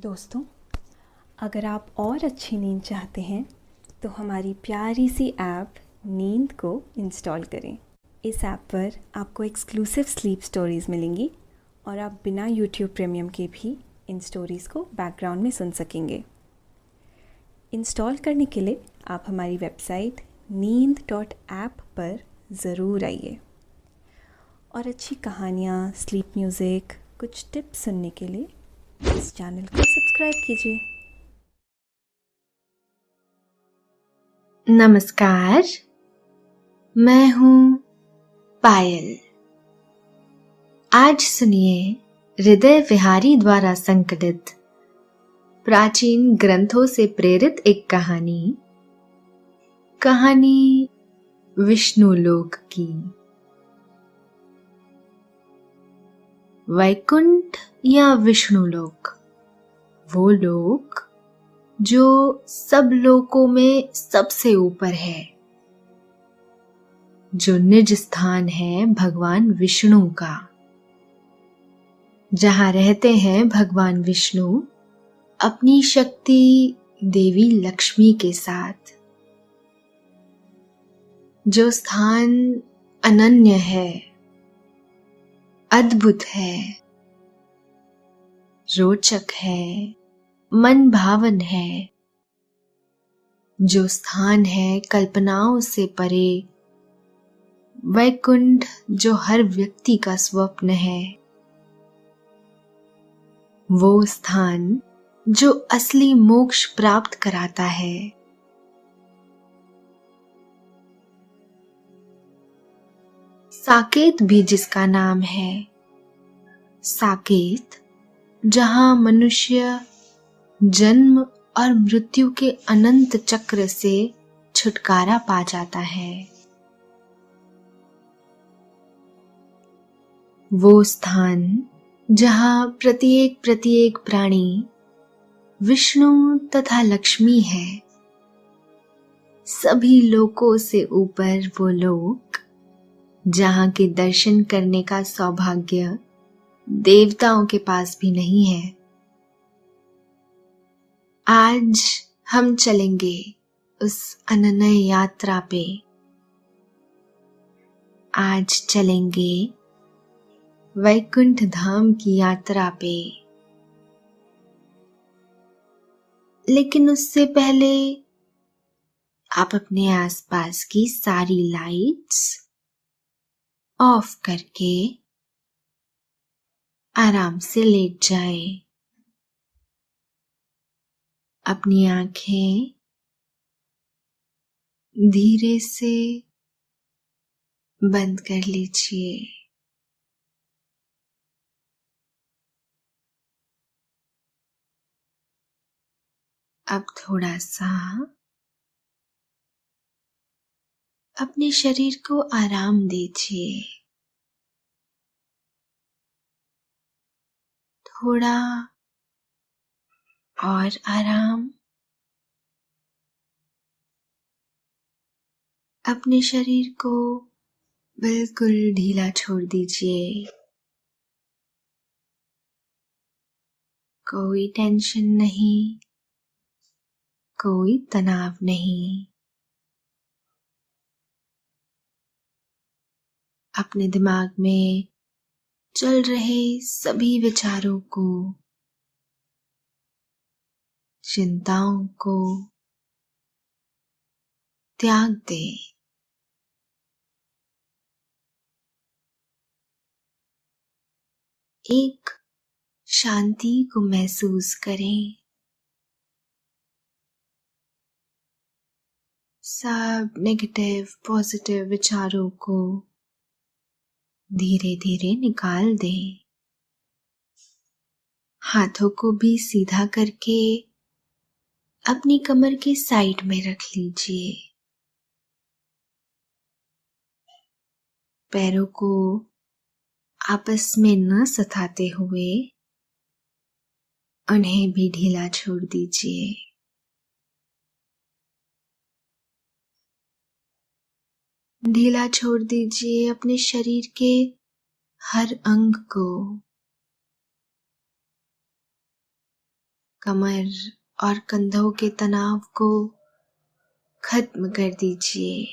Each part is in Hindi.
दोस्तों, अगर आप और अच्छी नींद चाहते हैं तो हमारी प्यारी सी ऐप नींद को इंस्टॉल करें। इस ऐप पर आपको एक्सक्लूसिव स्लीप स्टोरीज़ मिलेंगी और आप बिना यूट्यूब प्रीमियम के भी इन स्टोरीज़ को बैकग्राउंड में सुन सकेंगे। इंस्टॉल करने के लिए आप हमारी वेबसाइट neend.app पर ज़रूर आइए और अच्छी कहानियाँ, स्लीप म्यूज़िक, कुछ टिप्स सुनने के लिए इस चैनल को सब्सक्राइब कीजिए। नमस्कार, मैं हूँ पायल। आज सुनिए हृदय विहारी द्वारा संकलित प्राचीन ग्रंथों से प्रेरित एक कहानी विष्णुलोक की। वैकुंठ या विष्णुलोक, वो लोक जो सब लोकों में सबसे ऊपर है, जो निज स्थान है भगवान विष्णु का, जहां रहते हैं भगवान विष्णु अपनी शक्ति देवी लक्ष्मी के साथ। जो स्थान अनन्य है, अद्भुत है, रोचक है, मन भावन है, जो स्थान है कल्पनाओं से परे, वैकुंठ जो हर व्यक्ति का स्वप्न है, वो स्थान जो असली मोक्ष प्राप्त कराता है। साकेत भी जिसका नाम है, साकेत जहां मनुष्य जन्म और मृत्यु के अनंत चक्र से छुटकारा पा जाता है। वो स्थान जहां प्रत्येक प्राणी विष्णु तथा लक्ष्मी है। सभी लोकों से ऊपर वो लोक जहां के दर्शन करने का सौभाग्य देवताओं के पास भी नहीं है। आज हम चलेंगे उस अनन्य यात्रा पे। आज चलेंगे वैकुंठ धाम की यात्रा पे। लेकिन उससे पहले आप अपने आसपास की सारी लाइट्स ऑफ करके आराम से लेट जाएं। अपनी आंखें धीरे से बंद कर लीजिए। अब थोड़ा सा अपने शरीर को आराम दीजिए। थोड़ा और आराम। अपने शरीर को बिल्कुल ढीला छोड़ दीजिए। कोई टेंशन नहीं, कोई तनाव नहीं। अपने दिमाग में चल रहे सभी विचारों को, चिंताओं को त्याग दें। एक शांति को महसूस करें। सब नेगेटिव पॉजिटिव विचारों को धीरे धीरे निकाल दें। हाथों को भी सीधा करके अपनी कमर के साइड में रख लीजिए। पैरों को आपस में न सताते हुए उन्हें भी ढीला छोड़ दीजिए। ढीला छोड़ दीजिए अपने शरीर के हर अंग को। कमर और कंधों के तनाव को खत्म कर दीजिए।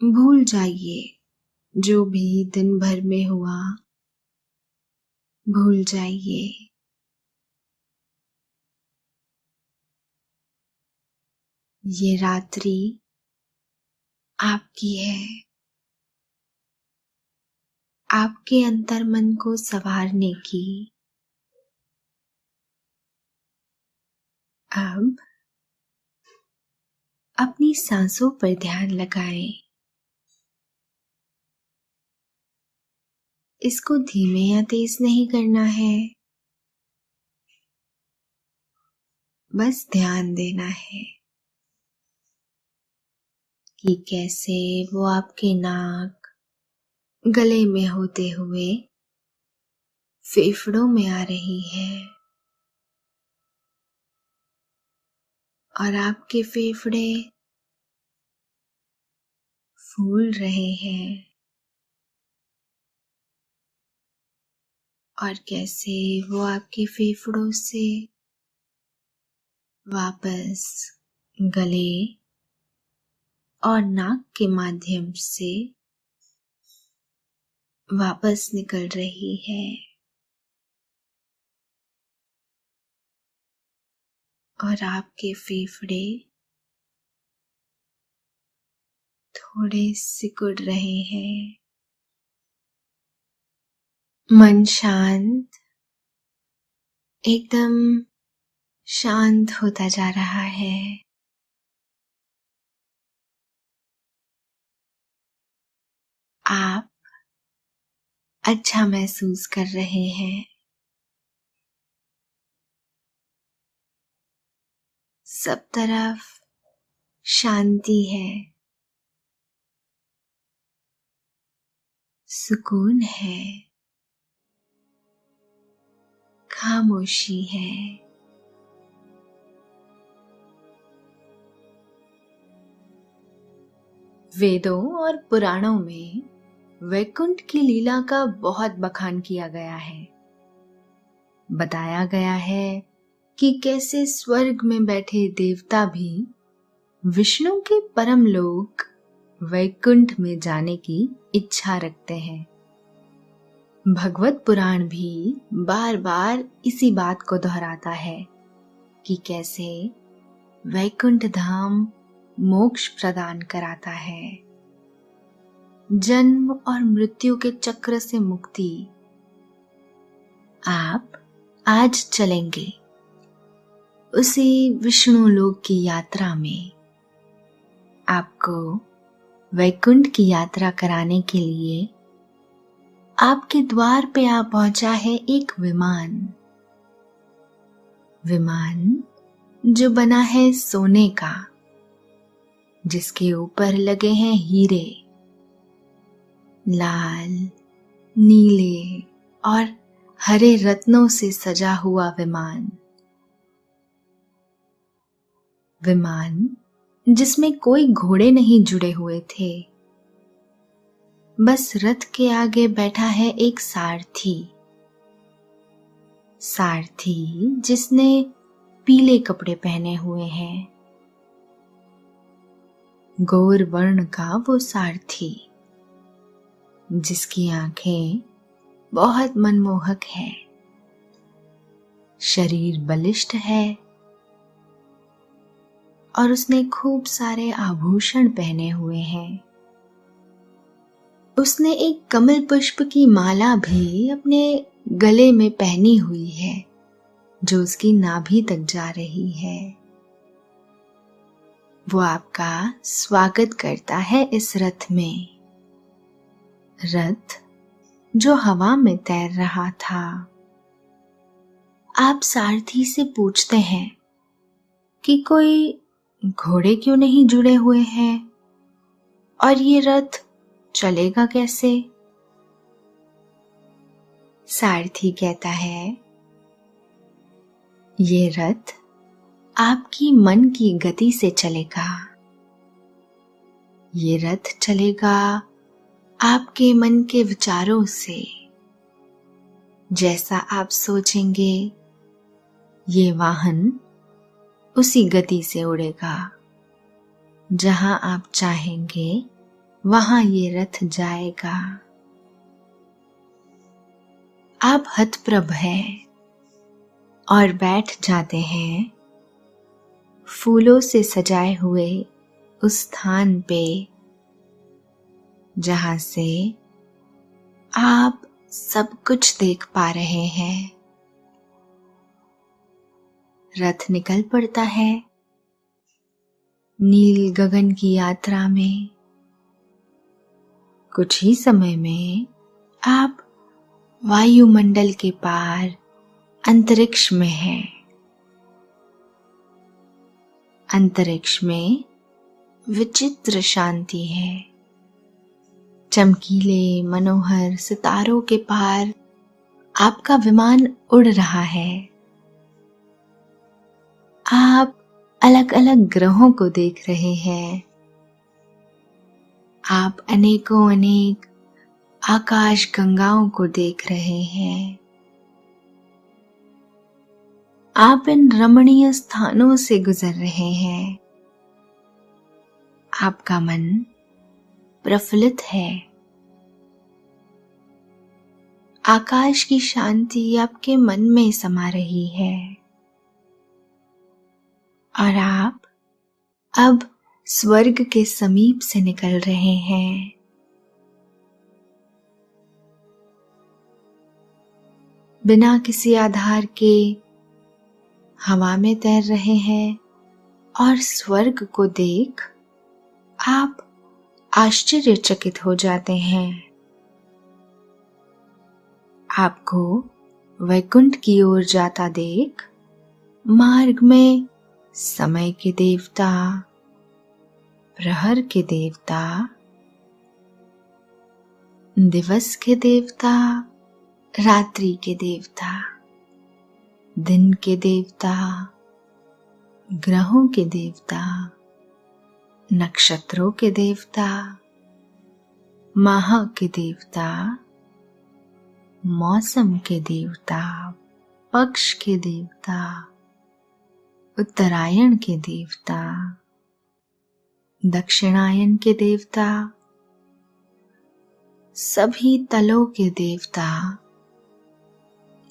भूल जाइए जो भी दिन भर में हुआ, भूल जाइए। ये रात्रि आपकी है। आपके अंतर्मन को संवारने की। अब अपनी सांसों पर ध्यान लगाएं। इसको धीमे या तेज नहीं करना है, बस ध्यान देना है कि कैसे वो आपके नाक, गले में होते हुए फेफड़ों में आ रही है और आपके फेफड़े फूल रहे हैं और कैसे वो आपके फेफड़ों से वापस गले और नाक के माध्यम से वापस निकल रही है और आपके फेफड़े थोड़े सिकुड़ रहे हैं। मन शांत, एकदम शांत होता जा रहा है। आप अच्छा महसूस कर रहे हैं। सब तरफ शांति है, सुकून है, खामोशी है। वेदों और पुराणों में वैकुंठ की लीला का बहुत बखान किया गया है। बताया गया है कि कैसे स्वर्ग में बैठे देवता भी विष्णु के परम लोक वैकुंठ में जाने की इच्छा रखते हैं। भगवत पुराण भी बार बार इसी बात को दोहराता है कि कैसे वैकुंठ धाम मोक्ष प्रदान कराता है, जन्म और मृत्यु के चक्र से मुक्ति। आप आज चलेंगे उसी विष्णु लोक की यात्रा में। आपको वैकुंठ की यात्रा कराने के लिए आपके द्वार पे आ पहुंचा है एक विमान। विमान जो बना है सोने का, जिसके ऊपर लगे हैं हीरे। लाल, नीले और हरे रत्नों से सजा हुआ विमान। विमान जिसमें कोई घोड़े नहीं जुड़े हुए थे, बस रथ के आगे बैठा है एक सारथी। सारथी जिसने पीले कपड़े पहने हुए हैं। गौर वर्ण का वो सारथी, जिसकी आंखें बहुत मनमोहक है, शरीर बलिष्ठ है और उसने खूब सारे आभूषण पहने हुए हैं। उसने एक कमल पुष्प की माला भी अपने गले में पहनी हुई है, जो उसकी नाभि तक जा रही है। वो आपका स्वागत करता है इस रथ में। रथ जो हवा में तैर रहा था। आप सारथी से पूछते हैं कि कोई घोड़े क्यों नहीं जुड़े हुए हैं और ये रथ चलेगा कैसे? सारथी कहता है, ये रथ आपकी मन की गति से चलेगा। ये रथ चलेगा आपके मन के विचारों से। जैसा आप सोचेंगे ये वाहन उसी गति से उड़ेगा। जहां आप चाहेंगे वहां ये रथ जाएगा। आप हतप्रभ हैं और बैठ जाते हैं फूलों से सजाए हुए उस स्थान पे जहां से आप सब कुछ देख पा रहे हैं। रथ निकल पड़ता है नील गगन की यात्रा में। कुछ ही समय में आप वायुमंडल के पार अंतरिक्ष में हैं। अंतरिक्ष में विचित्र शांति है। चमकीले मनोहर सितारों के पार आपका विमान उड़ रहा है। आप अलग अलग ग्रहों को देख रहे हैं। आप अनेकों अनेक आकाश गंगाओं को देख रहे हैं। आप इन रमणीय स्थानों से गुजर रहे हैं। आपका मन प्रफुल्लित है। आकाश की शांति आपके मन में समा रही है और आप अब स्वर्ग के समीप से निकल रहे हैं। बिना किसी आधार के हवा में तैर रहे हैं और स्वर्ग को देख आप आश्चर्यचकित हो जाते हैं। आपको वैकुंठ की ओर जाता देख मार्ग में समय के देवता, प्रहर के देवता, दिवस के देवता, रात्रि के देवता, दिन के देवता, ग्रहों के देवता, नक्षत्रों के देवता, माह के देवता, मौसम के देवता, पक्ष के देवता, उत्तरायण के देवता, दक्षिणायन के देवता, सभी तलों के देवता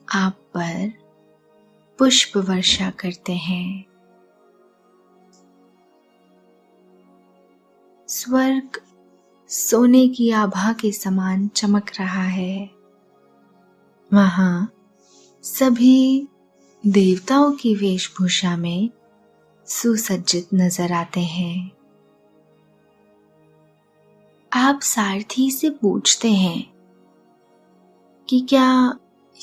आप पर पुष्प वर्षा करते हैं। स्वर्ग सोने की आभा के समान चमक रहा है। वहां सभी देवताओं की वेशभूषा में सुसज्जित नजर आते हैं। आप सारथी से पूछते हैं कि क्या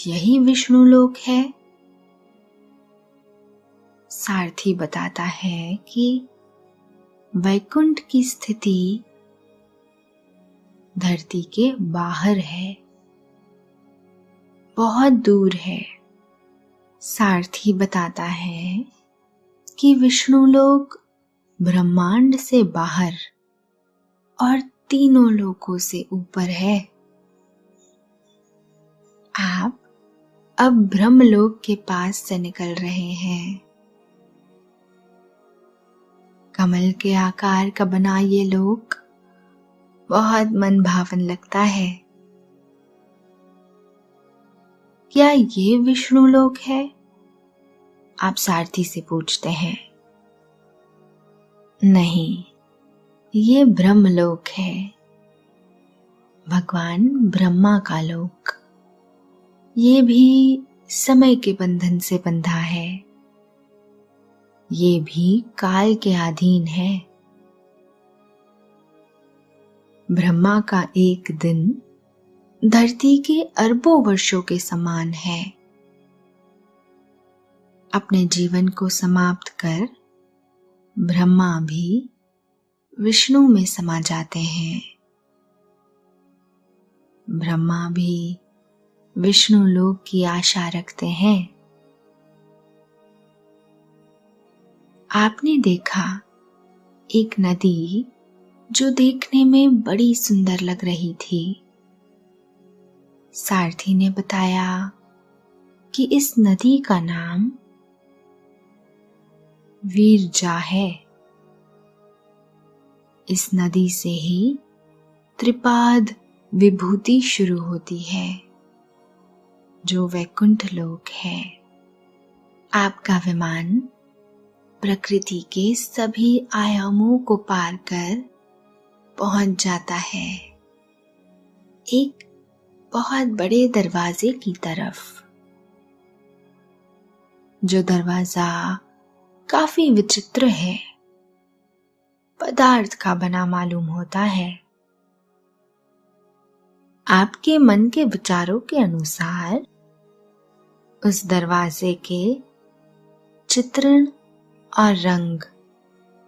यही विष्णु लोक है? सारथी बताता है कि वैकुंठ की स्थिति धरती के बाहर है, बहुत दूर है। सारथी बताता है कि विष्णु लोक ब्रह्मांड से बाहर और तीनों लोकों से ऊपर है। आप अब ब्रह्मलोक के पास से निकल रहे हैं। कमल के आकार का बना ये लोक बहुत मनभावन लगता है। क्या ये विष्णु लोक है? आप सारथी से पूछते हैं। नहीं, ये ब्रह्मलोक है, भगवान ब्रह्मा का लोक। ये भी समय के बंधन से बंधा है। ये भी काल के अधीन है। ब्रह्मा का एक दिन धरती के अरबों वर्षों के समान है। अपने जीवन को समाप्त कर ब्रह्मा भी विष्णु में समा जाते हैं। ब्रह्मा भी विष्णु लोक की आशा रखते हैं। आपने देखा एक नदी जो देखने में बड़ी सुंदर लग रही थी। सारथी ने बताया कि इस नदी का नाम वीरजा है। इस नदी से ही त्रिपाद विभूति शुरू होती है, जो वैकुंठ लोक है। आपका विमान प्रकृति के सभी आयामों को पार कर पहुंच जाता है एक बहुत बड़े दरवाजे की तरफ। जो दरवाजा काफी विचित्र है, पदार्थ का बना मालूम होता है। आपके मन के विचारों के अनुसार उस दरवाजे के चित्रण और रंग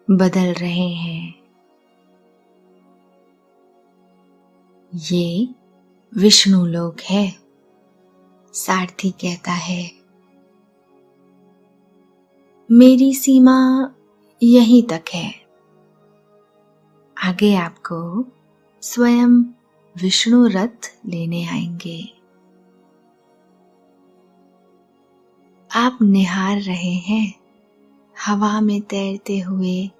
बदल रहे हैं। ये विष्णु लोक है, सारथी कहता है। मेरी सीमा यहीं तक है, आगे आपको स्वयं विष्णु रथ लेने आएंगे। आप निहार रहे हैं हवा में तैरते हुए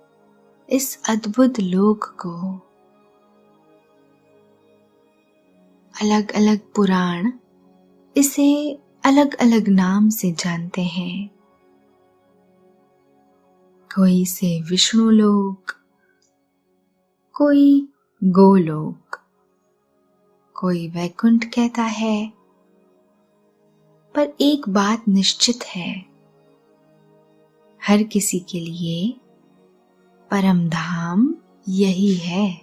इस अद्भुत लोक को। अलग अलग पुराण इसे अलग अलग नाम से जानते हैं। कोई इसे विष्णु लोक, कोई गोलोक, कोई वैकुंठ कहता है। पर एक बात निश्चित है, हर किसी के लिए परम धाम यही है,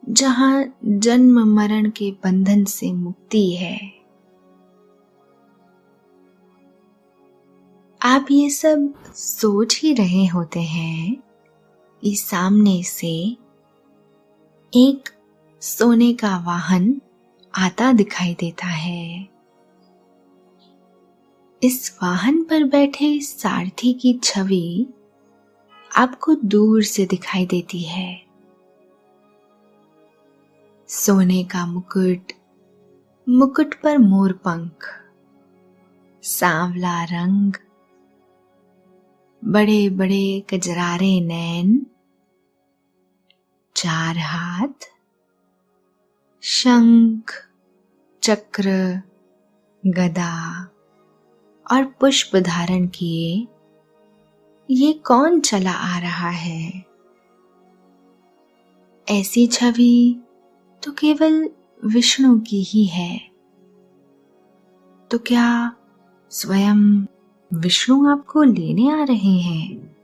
जहां जन्म मरण के बंधन से मुक्ति है। आप ये सब सोच ही रहे होते हैं कि सामने से एक सोने का वाहन आता दिखाई देता है। इस वाहन पर बैठे सारथी की छवि आपको दूर से दिखाई देती है। सोने का मुकुट, मुकुट पर मोर पंख, सांवला रंग, बड़े बड़े कजरारे नैन, 4 हाथ, शंख, चक्र, गदा और पुष्प धारण किए ये कौन चला आ रहा है? ऐसी छवि तो केवल विष्णु की ही है। तो क्या स्वयं विष्णु आपको लेने आ रहे हैं?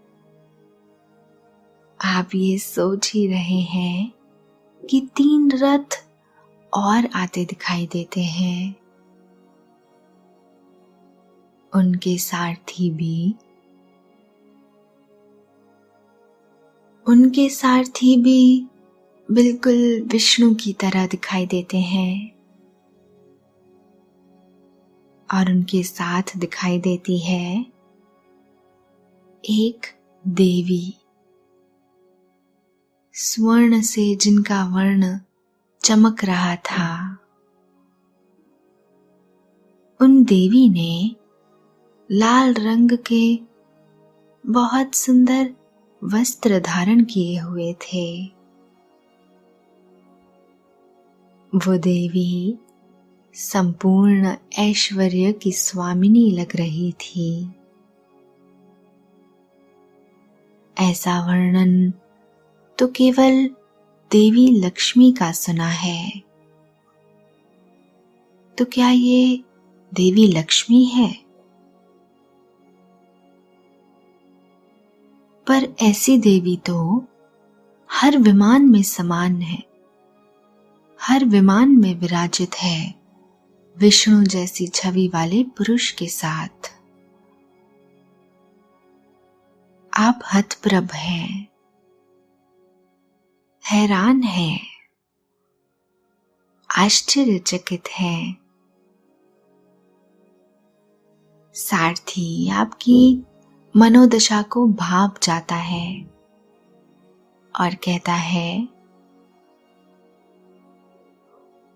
आप ये सोच ही रहे हैं कि 3 रथ और आते दिखाई देते हैं। उनके सारथी भी बिल्कुल विष्णु की तरह दिखाई देते हैं। और उनके साथ दिखाई देती है एक देवी, स्वर्ण से जिनका वर्ण चमक रहा था। उन देवी ने लाल रंग के बहुत सुंदर वस्त्र धारण किए हुए थे। वो देवी संपूर्ण ऐश्वर्य की स्वामिनी लग रही थी। ऐसा वर्णन तो केवल देवी लक्ष्मी का सुना है। तो क्या ये देवी लक्ष्मी है? पर ऐसी देवी तो हर विमान में समान है, हर विमान में विराजित है विष्णु जैसी छवि वाले पुरुष के साथ। आप हतप्रभ हैं, हैरान हैं, आश्चर्यचकित हैं। सारथी आपकी मनोदशा को भांप जाता है और कहता है,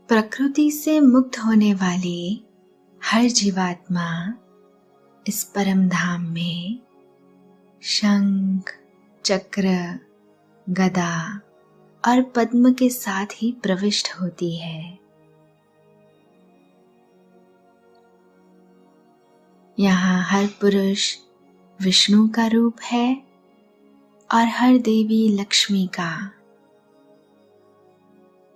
प्रकृति से मुक्त होने वाले हर जीवात्मा इस परम धाम में शंख, चक्र, गदा और पद्म के साथ ही प्रविष्ट होती है। यहाँ हर पुरुष विष्णु का रूप है और हर देवी लक्ष्मी का।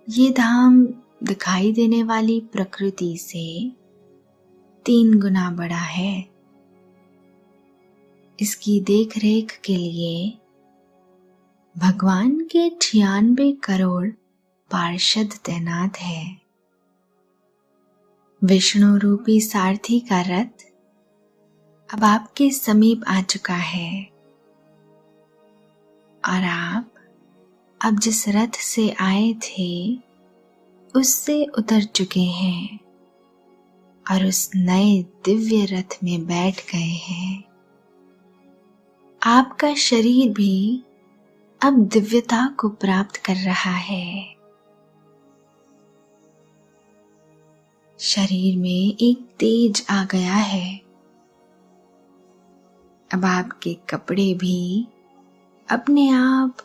ये धाम दिखाई देने वाली प्रकृति से 3 गुना बड़ा है। इसकी देखरेख के लिए भगवान के 96 करोड़ पार्षद तैनात है। विष्णु रूपी सारथी का रथ अब आपके समीप आ चुका है और आप अब जिस रथ से आए थे उससे उतर चुके हैं और उस नए दिव्य रथ में बैठ गए हैं। आपका शरीर भी अब दिव्यता को प्राप्त कर रहा है। शरीर में एक तेज आ गया है। अब आपके कपड़े भी अपने आप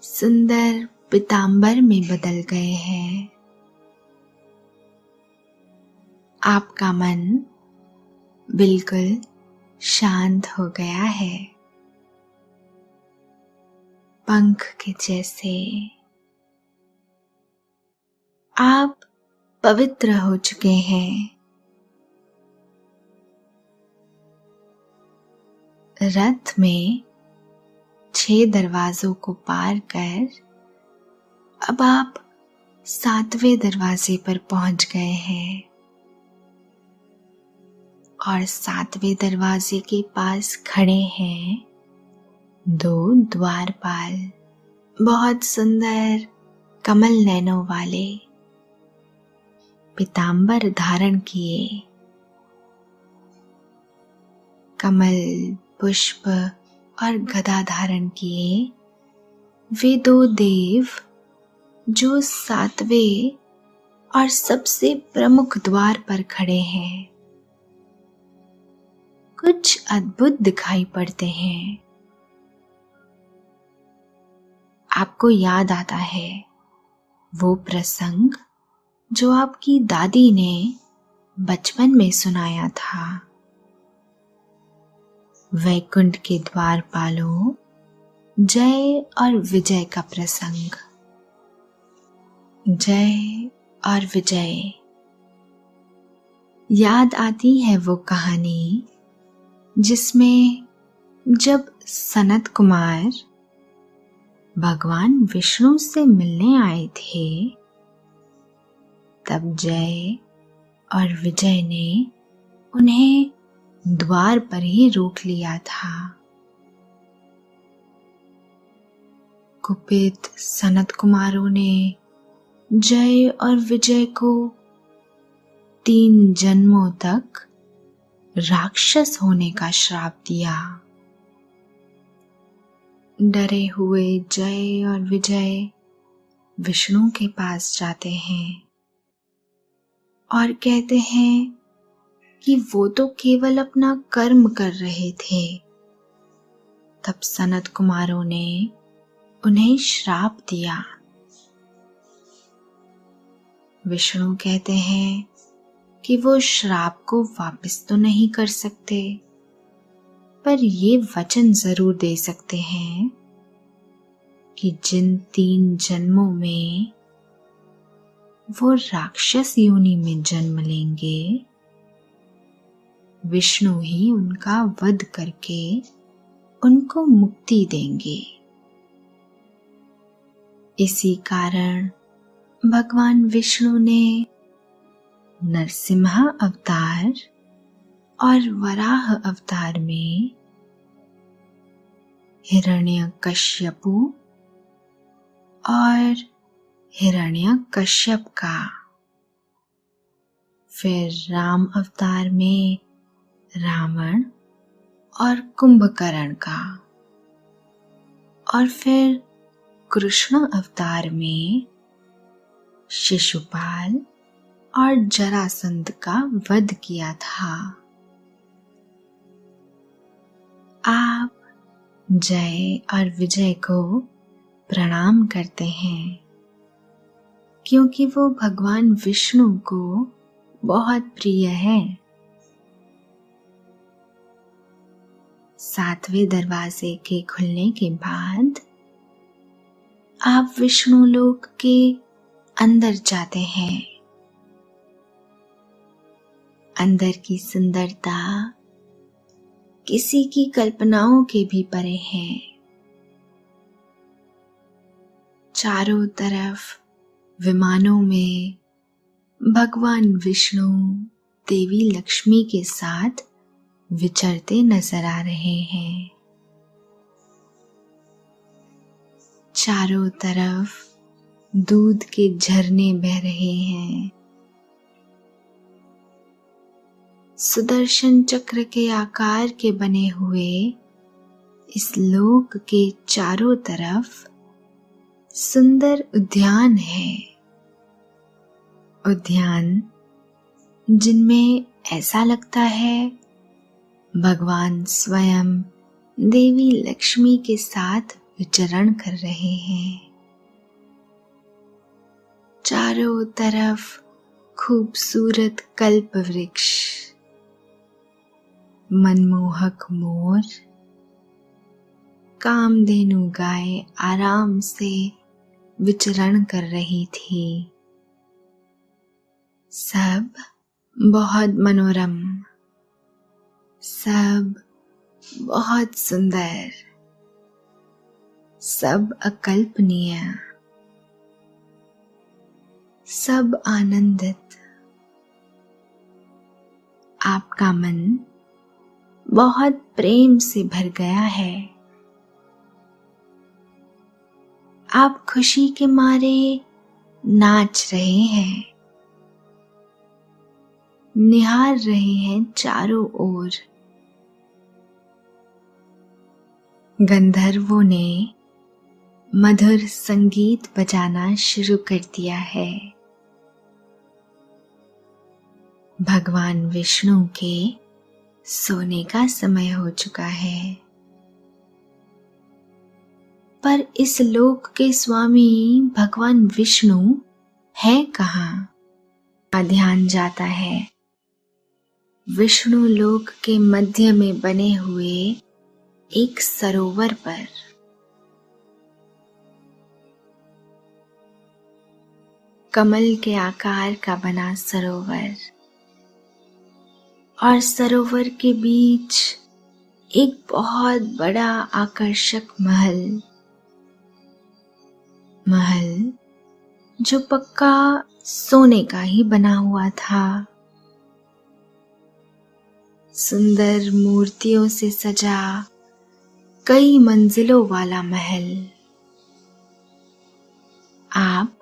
सुंदर पीतांबर में बदल गए हैं। आपका मन बिल्कुल शांत हो गया है, पंख के जैसे। आप पवित्र हो चुके हैं। रथ में 6 दरवाजों को पार कर अब आप 7वें दरवाजे पर पहुंच गए हैं और 7वें दरवाजे के पास खड़े हैं 2 द्वारपाल, बहुत सुंदर कमल नैनों वाले, पीतांबर धारण किए। कमल, पुष्प और गदा धारण किए वे 2 देव जो 7वें और सबसे प्रमुख द्वार पर खड़े हैं, कुछ अद्भुत दिखाई पड़ते हैं। आपको याद आता है वो प्रसंग जो आपकी दादी ने बचपन में सुनाया था। वैकुंठ के द्वारपालों, जय और विजय का प्रसंग। जय और विजय, याद आती है वो कहानी जिसमें जब सनत कुमार भगवान विष्णु से मिलने आए थे तब जय और विजय ने उन्हें द्वार पर ही रोक लिया था। कुपित सनत कुमारों ने जय और विजय को 3 जन्मों तक राक्षस होने का श्राप दिया। डरे हुए जय और विजय विष्णु के पास जाते हैं और कहते हैं कि वो तो केवल अपना कर्म कर रहे थे। तब सनत कुमारों ने उन्हें श्राप दिया। विष्णु कहते हैं कि वो श्राप को वापस तो नहीं कर सकते, पर ये वचन जरूर दे सकते हैं कि जिन 3 जन्मों में वो राक्षस योनि में जन्म लेंगे, विष्णु ही उनका वध करके उनको मुक्ति देंगे। इसी कारण भगवान विष्णु ने नरसिम्हा अवतार और वराह अवतार में हिरण्यकश्यपु और हिरण्यकश्यप का, फिर राम अवतार में रावण और कुंभकर्ण का, और फिर कृष्ण अवतार में शिशुपाल और जरासंध का वध किया था। आप जय और विजय को प्रणाम करते हैं क्योंकि वो भगवान विष्णु को बहुत प्रिय है। 7वें दरवाजे के खुलने के बाद आप विष्णु लोक के अंदर जाते हैं। अंदर की सुंदरता किसी की कल्पनाओं के भी परे है। चारों तरफ विमानों में भगवान विष्णु देवी लक्ष्मी के साथ विचरते नजर आ रहे हैं। चारों तरफ दूध के झरने बह रहे हैं। सुदर्शन चक्र के आकार के बने हुए इस लोक के चारों तरफ सुंदर उद्यान है। उद्यान जिनमें ऐसा लगता है भगवान स्वयं देवी लक्ष्मी के साथ विचरण कर रहे हैं। चारों तरफ खूबसूरत कल्प वृक्ष, मनमोहक मोर, कामधेनु गाय आराम से विचरण कर रही थी। सब बहुत मनोरम, सब बहुत सुंदर, सब अकल्पनीय, सब आनंदित। आपका मन बहुत प्रेम से भर गया है। आप खुशी के मारे नाच रहे हैं, निहार रहे हैं चारों ओर। गंधर्वों ने मधुर संगीत बजाना शुरू कर दिया है। भगवान विष्णु के सोने का समय हो चुका है। पर इस लोक के स्वामी भगवान विष्णु है कहाँ? का ध्यान जाता है विष्णु लोक के मध्य में बने हुए एक सरोवर पर। कमल के आकार का बना सरोवर, और सरोवर के बीच एक बहुत बड़ा आकर्षक महल जो पक्का सोने का ही बना हुआ था। सुंदर मूर्तियों से सजा कई मंजिलों वाला महल। आप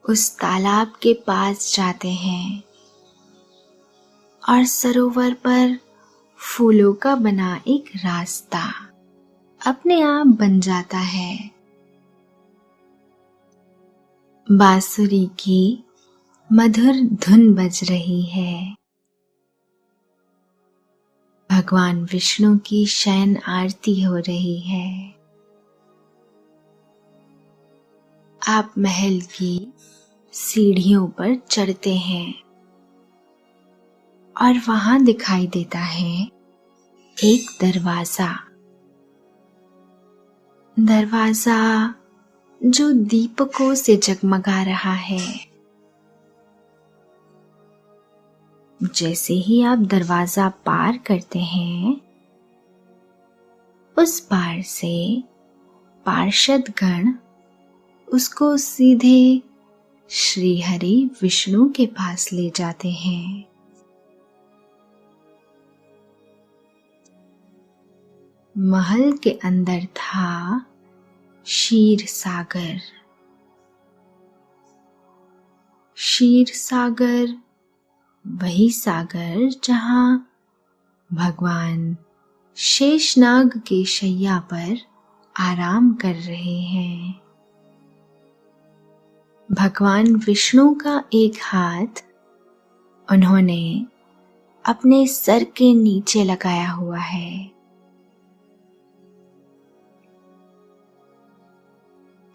उस तालाब के पास जाते हैं और सरोवर पर फूलों का बना एक रास्ता अपने आप बन जाता है। बांसुरी की मधुर धुन बज रही है। भगवान विष्णु की शयन आरती हो रही है। आप महल की सीढ़ियों पर चढ़ते हैं और वहां दिखाई देता है एक दरवाजा जो दीपकों से जगमगा रहा है। जैसे ही आप दरवाजा पार करते हैं, उस पार से पार्षद गण उसको सीधे श्री हरि विष्णु के पास ले जाते हैं। महल के अंदर था क्षीर सागर, वही सागर जहां भगवान शेषनाग के शैया पर आराम कर रहे हैं। भगवान विष्णु का एक हाथ उन्होंने अपने सर के नीचे लगाया हुआ है।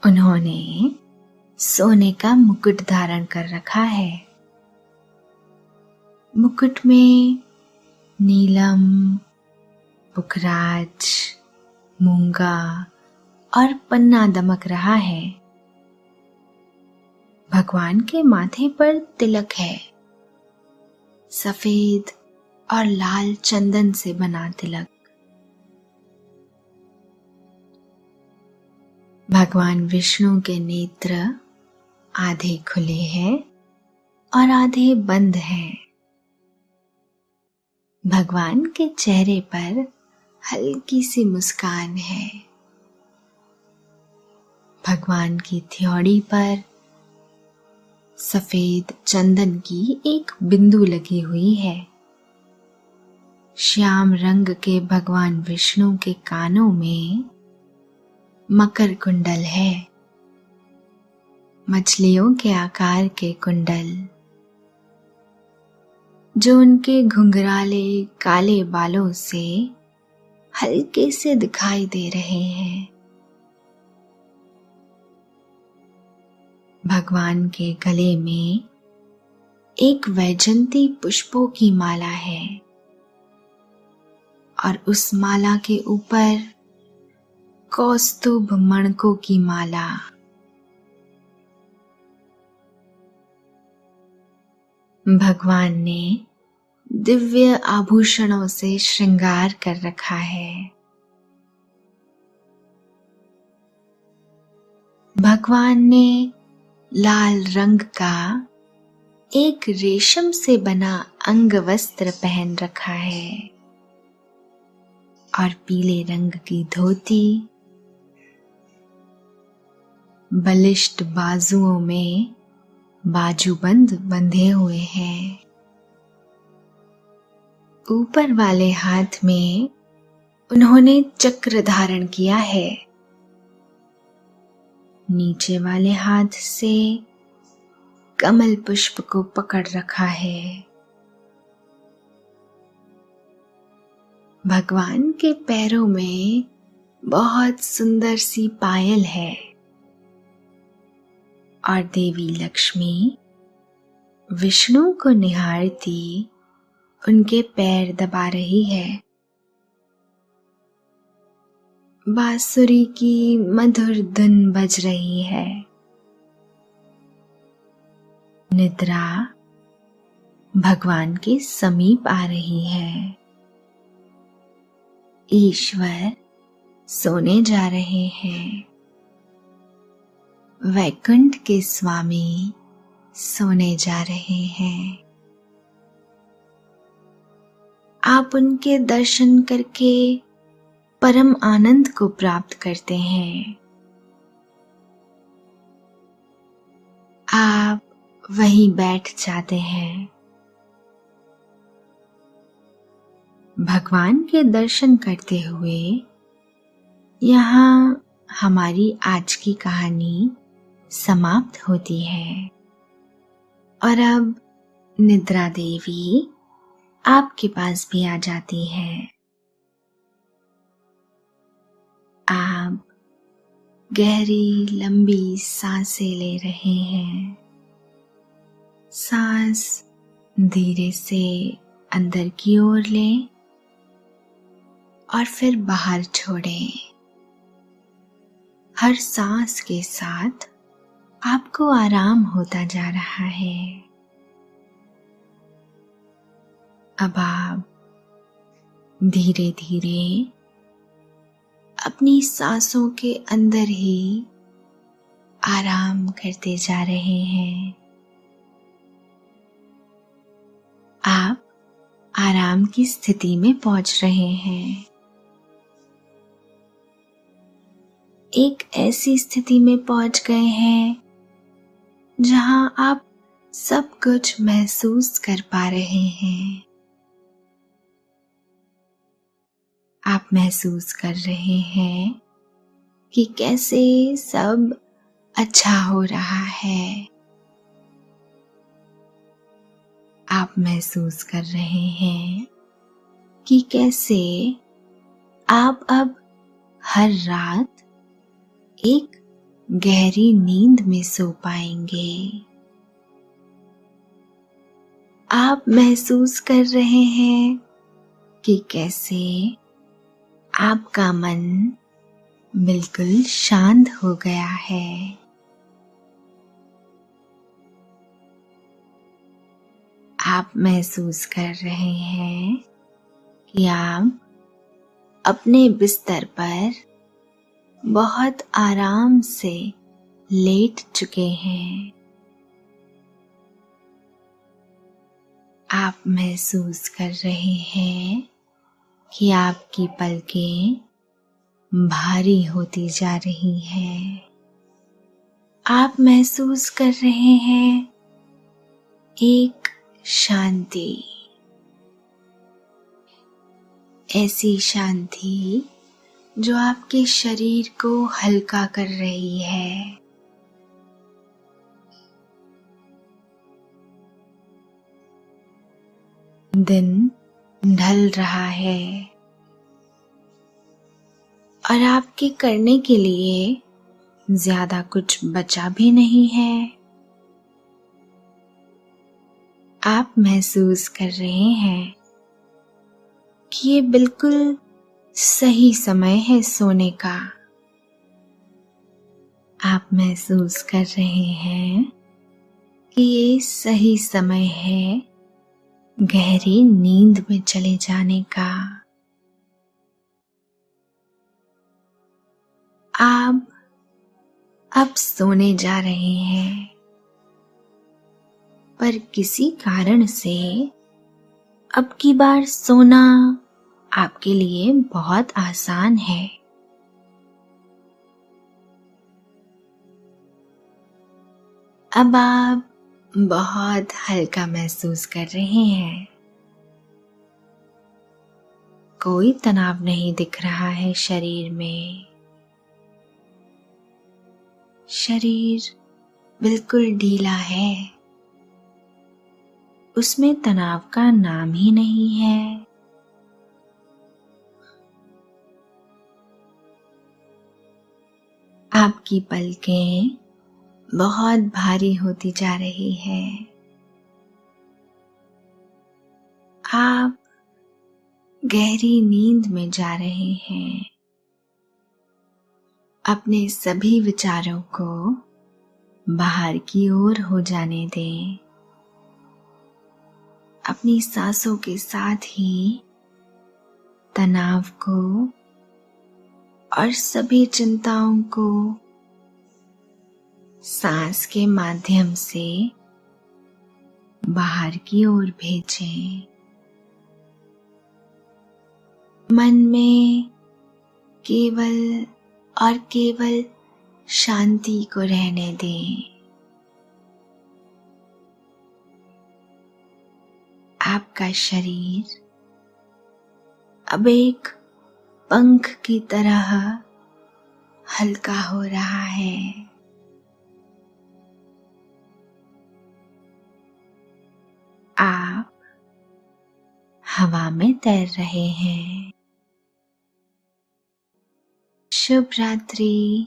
उन्होंने सोने का मुकुट धारण कर रखा है। मुकुट में नीलम, पुखराज, मूंगा और पन्ना दमक रहा है। भगवान के माथे पर तिलक है, सफेद और लाल चंदन से बना तिलक। भगवान विष्णु के नेत्र आधे खुले हैं और आधे बंद हैं। भगवान के चेहरे पर हल्की सी मुस्कान है। भगवान की थियोड़ी पर सफेद चंदन की एक बिंदु लगी हुई है। श्याम रंग के भगवान विष्णु के कानों में मकर कुंडल है, मछलियों के आकार के कुंडल, जो उनके घुंघराले काले बालों से हल्के से दिखाई दे रहे हैं। भगवान के गले में एक वैजंती पुष्पों की माला है और उस माला के ऊपर कौस्तुभ मणकों की माला। भगवान ने दिव्य आभूषणों से श्रृंगार कर रखा है। भगवान ने लाल रंग का एक रेशम से बना अंग वस्त्र पहन रखा है और पीले रंग की धोती। बलिष्ठ बाजुओं में बाजूबंद बंधे हुए हैं। ऊपर वाले हाथ में उन्होंने चक्र धारण किया है। नीचे वाले हाथ से कमल पुष्प को पकड़ रखा है। भगवान के पैरों में बहुत सुंदर सी पायल है और देवी लक्ष्मी विष्णु को निहारती उनके पैर दबा रही है। बांसुरी की मधुर धुन बज रही है। निद्रा भगवान के समीप आ रही है। ईश्वर सोने जा रहे हैं। वैकुंठ के स्वामी सोने जा रहे हैं। आप उनके दर्शन करके परम आनंद को प्राप्त करते हैं। आप वहीं बैठ जाते हैं। भगवान के दर्शन करते हुए यहाँ हमारी आज की कहानी समाप्त होती है और अब निद्रा देवी आपके पास भी आ जाती है। आप गहरी लंबी सांसें ले रहे हैं। सांस धीरे से अंदर की ओर लें और फिर बाहर छोड़ें। हर सांस के साथ आपको आराम होता जा रहा है। अब आप धीरे धीरे अपनी सांसों के अंदर ही आराम करते जा रहे हैं। आप आराम की स्थिति में पहुंच रहे हैं। एक ऐसी स्थिति में पहुंच गए हैं जहां आप सब कुछ महसूस कर पा रहे हैं। आप महसूस कर रहे हैं कि कैसे सब अच्छा हो रहा है। आप महसूस कर रहे हैं कि कैसे आप अब हर रात एक गहरी नींद में सो पाएंगे। आप महसूस कर रहे हैं कि कैसे आपका मन बिल्कुल शांत हो गया है। आप महसूस कर रहे हैं कि आप अपने बिस्तर पर बहुत आराम से लेट चुके हैं। आप महसूस कर रहे हैं कि आपकी पलकें भारी होती जा रही हैं। आप महसूस कर रहे हैं एक शांति, ऐसी शांति जो आपके शरीर को हल्का कर रही है। दिन ढल रहा है और आपके करने के लिए ज्यादा कुछ बचा भी नहीं है। आप महसूस कर रहे हैं कि ये बिल्कुल सही समय है सोने का। आप महसूस कर रहे हैं कि ये सही समय है गहरी नींद में चले जाने का। आप अब सोने जा रहे हैं, पर किसी कारण से अब की बार सोना आपके लिए बहुत आसान है। अब आप बहुत हल्का महसूस कर रहे हैं। कोई तनाव नहीं दिख रहा है शरीर में। शरीर बिल्कुल ढीला है, उसमें तनाव का नाम ही नहीं है। आपकी पलकें बहुत भारी होती जा रही है। आप गहरी नींद में जा रहे हैं। अपने सभी विचारों को बाहर की ओर हो जाने दें। अपनी सांसों के साथ ही तनाव को और सभी चिंताओं को सांस के माध्यम से बाहर की ओर भेजें। मन में केवल और केवल शांति को रहने दें। आपका शरीर अब एक पंख की तरह हल्का हो रहा है। आप हवा में तैर रहे हैं। शुभ रात्रि।